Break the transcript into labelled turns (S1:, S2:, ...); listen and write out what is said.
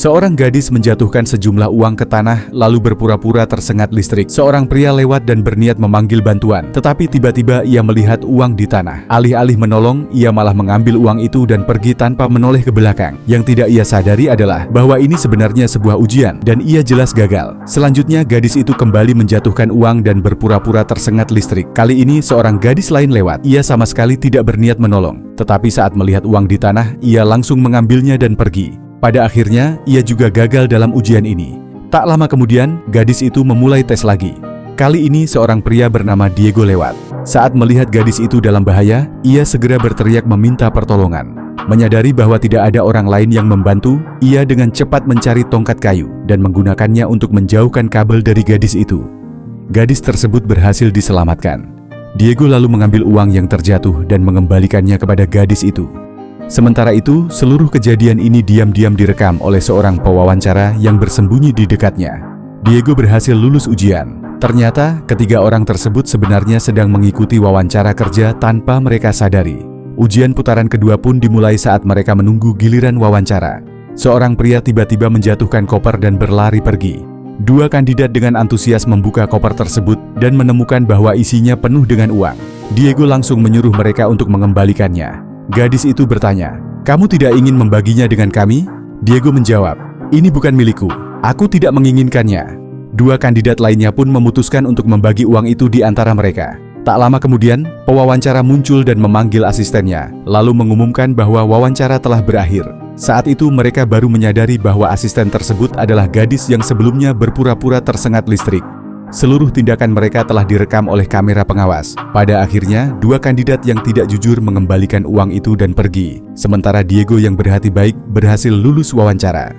S1: Seorang gadis menjatuhkan sejumlah uang ke tanah lalu berpura-pura tersengat listrik. Seorang pria lewat dan berniat memanggil bantuan, tetapi tiba-tiba ia melihat uang di tanah. Alih-alih menolong, ia malah mengambil uang itu dan pergi tanpa menoleh ke belakang. Yang tidak ia sadari adalah bahwa ini sebenarnya sebuah ujian dan ia jelas gagal. Selanjutnya, gadis itu kembali menjatuhkan uang dan berpura-pura tersengat listrik. Kali ini seorang gadis lain lewat. Ia sama sekali tidak berniat menolong, tetapi saat melihat uang di tanah, ia langsung mengambilnya dan pergi. Pada akhirnya, ia juga gagal dalam ujian ini. Tak lama kemudian, gadis itu memulai tes lagi. Kali ini seorang pria bernama Diego lewat. Saat melihat gadis itu dalam bahaya, ia segera berteriak meminta pertolongan. Menyadari bahwa tidak ada orang lain yang membantu, ia dengan cepat mencari tongkat kayu dan menggunakannya untuk menjauhkan kabel dari gadis itu. Gadis tersebut berhasil diselamatkan. Diego lalu mengambil uang yang terjatuh dan mengembalikannya kepada gadis itu. Sementara itu, seluruh kejadian ini diam-diam direkam oleh seorang pewawancara yang bersembunyi di dekatnya. Diego berhasil lulus ujian. Ternyata, ketiga orang tersebut sebenarnya sedang mengikuti wawancara kerja tanpa mereka sadari. Ujian putaran kedua pun dimulai saat mereka menunggu giliran wawancara. Seorang pria tiba-tiba menjatuhkan koper dan berlari pergi. Dua kandidat dengan antusias membuka koper tersebut dan menemukan bahwa isinya penuh dengan uang. Diego langsung menyuruh mereka untuk mengembalikannya. Gadis itu bertanya, "Kamu tidak ingin membaginya dengan kami?" Diego menjawab, "Ini bukan milikku. Aku tidak menginginkannya." Dua kandidat lainnya pun memutuskan untuk membagi uang itu di antara mereka. Tak lama kemudian, pewawancara muncul dan memanggil asistennya, lalu mengumumkan bahwa wawancara telah berakhir. Saat itu mereka baru menyadari bahwa asisten tersebut adalah gadis yang sebelumnya berpura-pura tersengat listrik. Seluruh tindakan mereka telah direkam oleh kamera pengawas. Pada akhirnya, dua kandidat yang tidak jujur mengembalikan uang itu dan pergi. Sementara Diego yang berhati baik berhasil lulus wawancara.